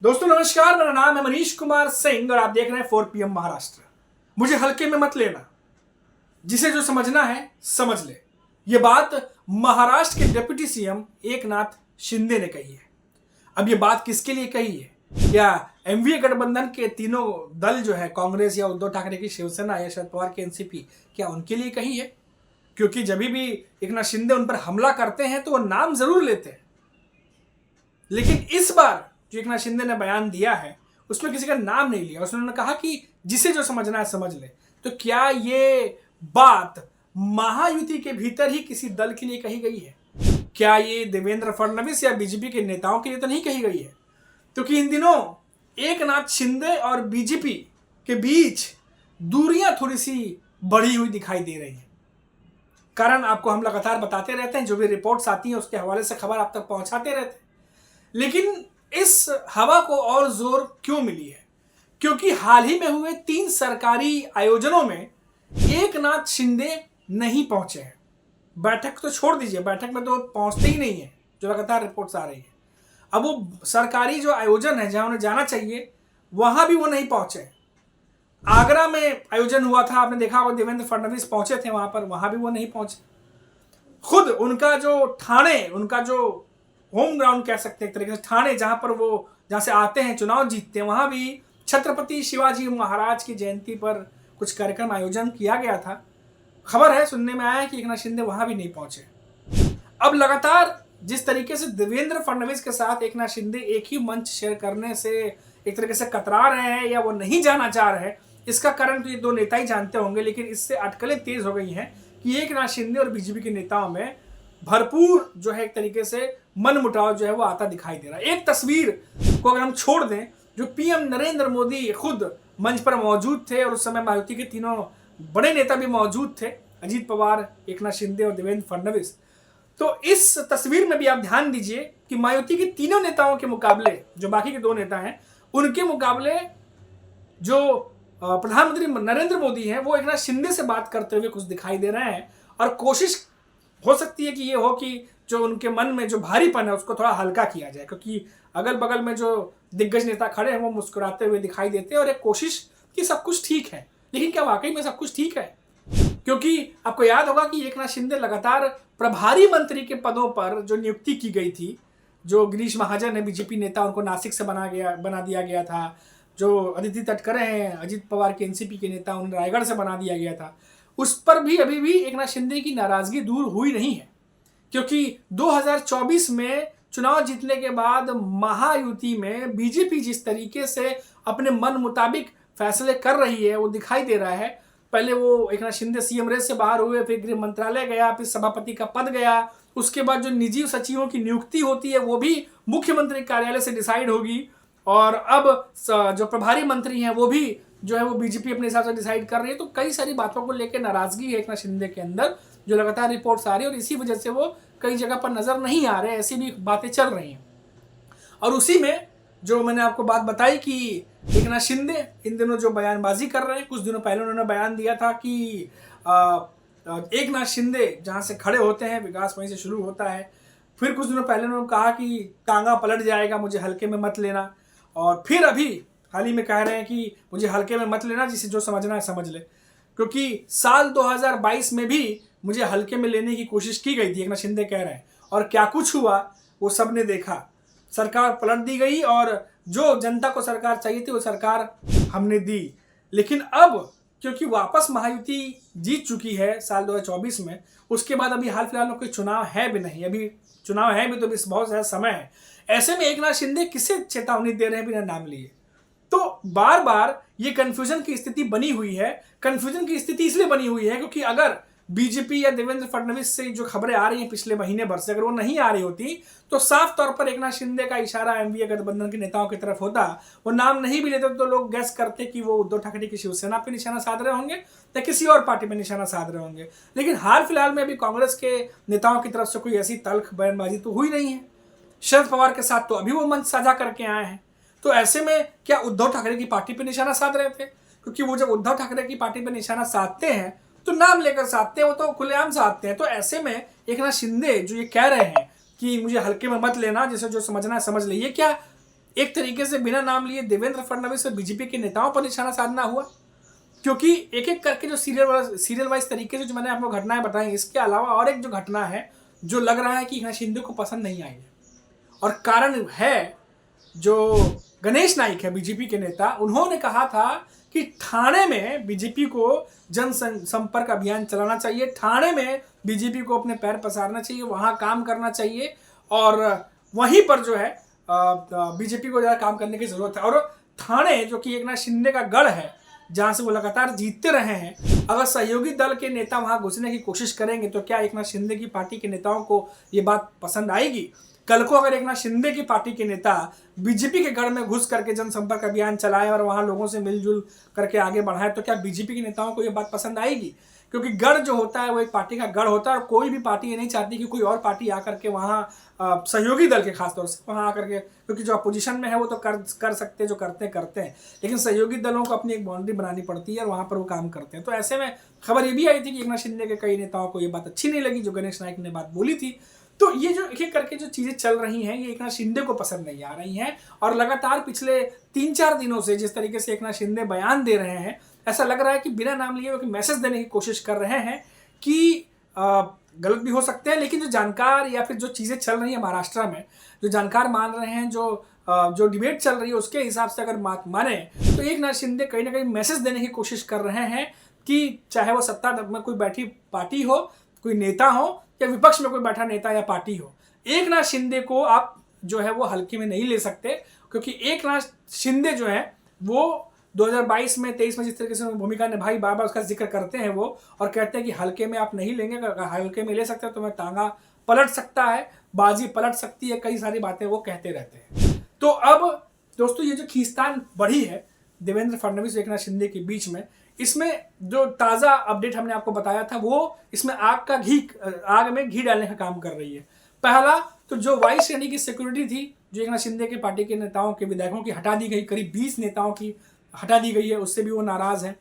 दोस्तों नमस्कार, मेरा नाम है मनीष कुमार सिंह और आप देख रहे हैं 4PM महाराष्ट्र। मुझे हल्के में मत लेना, जिसे जो समझना है समझ ले। ये बात महाराष्ट्र के डिप्टी सीएम एकनाथ शिंदे ने कही है। अब ये बात किसके लिए कही है? क्या एमवीए गठबंधन के तीनों दल जो है, कांग्रेस या उद्धव ठाकरे की शिवसेना या शरद पवार की एनसीपी, क्या उनके लिए कही है? क्योंकि जब भी एकनाथ शिंदे उन पर हमला करते हैं तो वो नाम जरूर लेते हैं, लेकिन इस बार जो एकनाथ शिंदे ने बयान दिया है उसमें किसी का नाम नहीं लिया। उसने कहा कि जिसे जो समझना है समझ ले। तो क्या ये बात महायुति के भीतर ही किसी दल के लिए कही गई है? क्या ये देवेंद्र फडणवीस या बीजेपी के नेताओं के लिए तो नहीं कही गई है? क्योंकि इन दिनों एकनाथ शिंदे और बीजेपी के बीच दूरियां थोड़ी सी बढ़ी हुई दिखाई दे रही हैं। कारण आपको हम लगातार बताते रहते हैं, जो भी रिपोर्ट्स आती हैं उसके हवाले से खबर आप तक पहुंचाते रहते हैं। लेकिन इस हवा को और जोर क्यों मिली है? क्योंकि हाल ही में हुए 3 सरकारी आयोजनों में एकनाथ शिंदे नहीं पहुंचे हैं। बैठक तो छोड़ दीजिए, बैठक में तो पहुंचते ही नहीं है, जो लगातार रिपोर्ट्स आ रही है। अब वो सरकारी जो आयोजन है जहां उन्हें जाना चाहिए वहां भी वो नहीं पहुंचे। आगरा में आयोजन हुआ था, आपने देखा होगा, देवेंद्र फडणवीस पहुंचे थे वहां पर, वहां भी वो नहीं पहुंचे। खुद उनका जो ठाणे, उनका जो होम ग्राउंड कह सकते हैं एक तरीके से, ठाणे, जहां से आते हैं, चुनाव जीतते हैं, वहां भी छत्रपति शिवाजी महाराज की जयंती पर कुछ कार्यक्रम आयोजन किया गया था। खबर है, सुनने में आया है कि एकनाथ शिंदे वहां भी नहीं पहुंचे। अब लगातार जिस तरीके से देवेंद्र फडणवीस के साथ एकनाथ शिंदे एक ही मंच शेयर करने से एक तरीके से कतरा रहे हैं या वो नहीं जाना चाह रहे हैं, इसका कारण तो ये दो नेता ही जानते होंगे। लेकिन इससे अटकलें तेज हो गई हैं कि एकनाथ शिंदे और बीजेपी के नेताओं में भरपूर जो है एक तरीके से मनमुटाव जो है वो आता दिखाई दे रहा है। एक तस्वीर को अगर हम छोड़ दें, जो पीएम नरेंद्र मोदी खुद मंच पर मौजूद थे और उस समय मायावती के तीनों बड़े नेता भी मौजूद थे, अजीत पवार, एकनाथ शिंदे और देवेंद्र फडणवीस। तो इस तस्वीर में भी आप ध्यान दीजिए कि मायावती के तीनों नेताओं के मुकाबले, जो बाकी के 2 नेता हैं, उनके मुकाबले जो प्रधानमंत्री नरेंद्र मोदी हैं वो एकनाथ शिंदे से बात करते हुए कुछ दिखाई दे रहे हैं। और कोशिश हो सकती है कि ये हो कि जो उनके मन में जो भारीपन है उसको थोड़ा हल्का किया जाए, क्योंकि अगल बगल में जो दिग्गज नेता खड़े हैं वो मुस्कुराते हुए दिखाई देते हैं और एक कोशिश कि सब कुछ ठीक है। लेकिन क्या वाकई में सब कुछ ठीक है? क्योंकि आपको याद होगा कि एकनाथ शिंदे लगातार प्रभारी मंत्री के पदों पर जो नियुक्ति की गई थी, जो गिरीश महाजन है बीजेपी नेता, उनको नासिक से बना दिया गया था। जो अदिति तटकरे हैं अजीत पवार के एनसीपी के नेता, उन्हें रायगढ़ से बना दिया गया था। उस पर भी अभी भी एकनाथ शिंदे की नाराजगी दूर हुई नहीं है। क्योंकि 2024 में चुनाव जीतने के बाद महायुति में बीजेपी जिस तरीके से अपने मन मुताबिक फैसले कर रही है वो दिखाई दे रहा है। पहले वो एकनाथ शिंदे सीएम रेस से बाहर हुए, फिर गृह मंत्रालय गया, फिर सभापति का पद गया। उसके बाद जो निजी सचिवों की नियुक्ति होती है वो भी मुख्यमंत्री कार्यालय से डिसाइड होगी। और अब जो प्रभारी मंत्री हैं वो भी जो है वो बीजेपी अपने हिसाब से डिसाइड कर रही है। तो कई सारी बातों को लेकर नाराजगी है एकनाथ शिंदे के अंदर, जो लगातार रिपोर्ट्स आ रही है, और इसी वजह से वो कई जगह पर नजर नहीं आ रहे, ऐसी भी बातें चल रही हैं। और उसी में जो मैंने आपको बात बताई कि एकनाथ शिंदे इन दिनों जो बयानबाजी कर रहे हैं, कुछ दिनों पहले उन्होंने बयान दिया था कि एकनाथ शिंदे जहां से खड़े होते हैं विकास वहीं से शुरू होता है। फिर कुछ दिनों पहले उन्होंने कहा कि टांगा पलट जाएगा, मुझे हल्के में मत लेना। और फिर अभी हाल ही में कह रहे हैं कि मुझे हल्के में मत लेना, जिसे जो समझना है समझ ले। क्योंकि साल 2022 में भी मुझे हल्के में लेने की कोशिश की गई थी, एकनाथ शिंदे कह रहे हैं, और क्या कुछ हुआ वो सबने देखा। सरकार पलट दी गई और जो जनता को सरकार चाहिए थी वो सरकार हमने दी। लेकिन अब क्योंकि वापस महायुति जीत चुकी है साल 2024 में, उसके बाद अभी हाल फिलहाल में कोई चुनाव है भी नहीं। अभी चुनाव है भी तो बहुत ज़्यादा समय है। ऐसे में एकनाथ शिंदे किसे चेतावनी दे रहे हैं बिना नाम लिए? तो बार बार ये कंफ्यूजन की स्थिति बनी हुई है। कंफ्यूजन की स्थिति इसलिए बनी हुई है क्योंकि अगर बीजेपी या देवेंद्र फडणवीस से जो खबरें आ रही हैं पिछले महीने भर से, अगर वो नहीं आ रही होती तो साफ तौर पर एकनाथ शिंदे का इशारा एमवीए गठबंधन के नेताओं की तरफ होता। वो नाम नहीं भी लेते तो लोग गैस करते कि वो उद्धव ठाकरे की शिवसेना पे निशाना साध रहे होंगे या किसी और पार्टी पे निशाना साध रहे होंगे। लेकिन हाल फिलहाल में अभी कांग्रेस के नेताओं की तरफ से कोई ऐसी तल्ख बयानबाजी तो हुई नहीं है। शरद पवार के साथ तो अभी वो मंच साझा करके आए हैं। तो ऐसे में क्या उद्धव ठाकरे की पार्टी पे निशाना साध रहे थे? क्योंकि वो जब उद्धव ठाकरे की पार्टी पे निशाना साधते हैं तो नाम लेकर साधते हैं, वो तो खुलेआम साधते हैं। तो ऐसे में एकनाथ शिंदे जो ये कह रहे हैं कि मुझे हल्के में मत लेना, जिसे जो समझना है समझ लीजिए, क्या एक तरीके से बिना नाम लिए देवेंद्र फडणवीस और बीजेपी के नेताओं पर निशाना साधना हुआ, क्योंकि एक एक करके जो सीरियल वाइज तरीके से जो मैंने आपको घटनाएं बताई, इसके अलावा और एक जो घटना है जो लग रहा है कि एकनाथ शिंदे को पसंद नहीं आई है, और कारण है जो गणेश नाइक है बीजेपी के नेता, उन्होंने कहा था कि ठाणे में बीजेपी को जन संपर्क अभियान चलाना चाहिए, ठाणे में बीजेपी को अपने पैर पसारना चाहिए, वहां काम करना चाहिए, और वहीं पर जो है बीजेपी को ज़्यादा काम करने की जरूरत है। और ठाणे जो कि एकनाथ शिंदे का गढ़ है, जहां से वो लगातार जीतते रहे हैं, अगर सहयोगी दल के नेता वहां घुसने की कोशिश करेंगे तो क्या एकनाथ शिंदे की पार्टी के नेताओं को ये बात पसंद आएगी? कल को अगर एकनाथ शिंदे की पार्टी के नेता बीजेपी के गढ़ में घुस करके जनसंपर्क अभियान चलाएं और वहां लोगों से मिलजुल करके आगे बढ़ाएं, तो क्या बीजेपी के नेताओं को ये बात पसंद आएगी? क्योंकि गढ़ जो होता है वो एक पार्टी का गढ़ होता है, और कोई भी पार्टी ये नहीं चाहती कि कोई और पार्टी आकर के वहाँ सहयोगी दल के खासतौर से वहाँ आकर के, क्योंकि जो अपोजिशन में है वो तो कर सकते हैं, जो करते हैं, लेकिन सहयोगी दलों को अपनी एक बाउंड्री बनानी पड़ती है और वहाँ पर वो काम करते हैं। तो ऐसे में खबर ये भी आई थी कि एकनाथ शिंदे के कई नेताओं को ये बात अच्छी नहीं लगी जो गणेश नाइक ने बात बोली थी। तो ये जो एक एक करके जो चीज़ें चल रही हैं, ये एकनाथ शिंदे को पसंद नहीं आ रही हैं, और लगातार पिछले 3-4 दिनों से जिस तरीके से एकनाथ शिंदे बयान दे रहे हैं, ऐसा लग रहा है कि बिना नाम लिए वो मैसेज देने की कोशिश कर रहे हैं कि गलत भी हो सकते हैं, लेकिन जो जानकार या फिर जो चीज़ें चल रही हैं महाराष्ट्र में, जो जानकार मान रहे हैं, जो डिबेट चल रही है, उसके हिसाब से अगर बात माने तो एकनाथ शिंदे कहीं ना कहीं मैसेज देने की कोशिश कर रहे हैं कि चाहे वो सत्ता में कोई बैठी पार्टी हो, कोई नेता हो, या विपक्ष में कोई बैठा नेता या पार्टी हो, एकनाथ शिंदे को आप जो है वो हल्के में नहीं ले सकते, क्योंकि एकनाथ शिंदे जो है वो 2022 में 23 में जिस तरीके से भूमिका निभाई, बार बार उसका जिक्र करते हैं वो, और कहते हैं कि हल्के में आप नहीं लेंगे, अगर हल्के में ले सकते हैं तो मैं तांगा पलट सकता है, बाजी पलट सकती है, कई सारी बातें वो कहते रहते हैं। तो अब दोस्तों ये जो खींचतान बढ़ी है देवेंद्र फडणवीस और एकनाथ शिंदे के बीच में, इसमें जो ताज़ा अपडेट हमने आपको बताया था वो इसमें आग में घी डालने का काम कर रही है। पहला तो जो वाई श्रेणी की सिक्योरिटी थी जो एकनाथ शिंदे की पार्टी के नेताओं के विधायकों की हटा दी गई, करीब 20 नेताओं की हटा दी गई है, उससे भी वो नाराज हैं।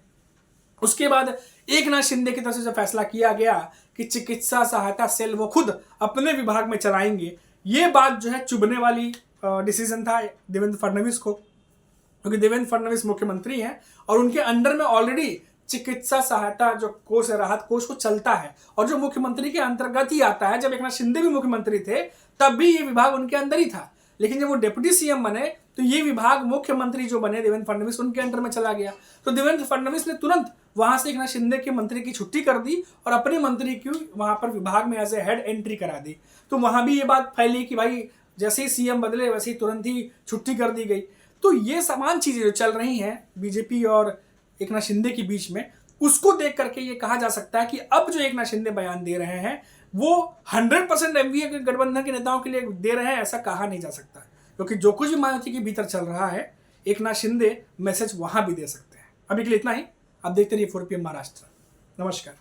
उसके बाद एकनाथ शिंदे की तरफ से जो फैसला किया गया कि चिकित्सा सहायता सेल वो खुद अपने विभाग में चलाएंगे, ये बात जो है चुभने वाली डिसीजन था देवेंद्र फडणवीस को, क्योंकि देवेंद्र फडणवीस मुख्यमंत्री हैं और उनके अंडर में ऑलरेडी चिकित्सा सहायता जो कोष है, राहत कोष, वो चलता है, और जो मुख्यमंत्री के अंतर्गत ही आता है। जब एकनाथ शिंदे भी मुख्यमंत्री थे तब भी ये विभाग उनके अंदर ही था, लेकिन जब वो डिप्टी सीएम बने तो ये विभाग मुख्यमंत्री जो बने देवेंद्र फडणवीस, उनके अंडर में चला गया। तो देवेंद्र फडणवीस ने तुरंत वहां से एकनाथ शिंदे के मंत्री की छुट्टी कर दी और अपने मंत्री की वहां पर विभाग में एज ए हेड एंट्री करा दी। तो वहां भी ये बात फैली कि भाई जैसे ही सीएम बदले वैसे ही तुरंत ही छुट्टी कर दी गई। तो ये समान चीजें जो चल रही हैं बीजेपी और एकनाथ शिंदे के बीच में, उसको देख करके ये कहा जा सकता है कि अब जो एकनाथ शिंदे बयान दे रहे हैं वो 100% एनडीए के गठबंधन के नेताओं के लिए दे रहे हैं, ऐसा कहा नहीं जा सकता, क्योंकि जो कुछ भी मायावती के भीतर चल रहा है एकनाथ शिंदे मैसेज वहां भी दे सकते हैं। अभी के लिए इतना ही। अब देखते रहिए 4PM महाराष्ट्र। नमस्कार।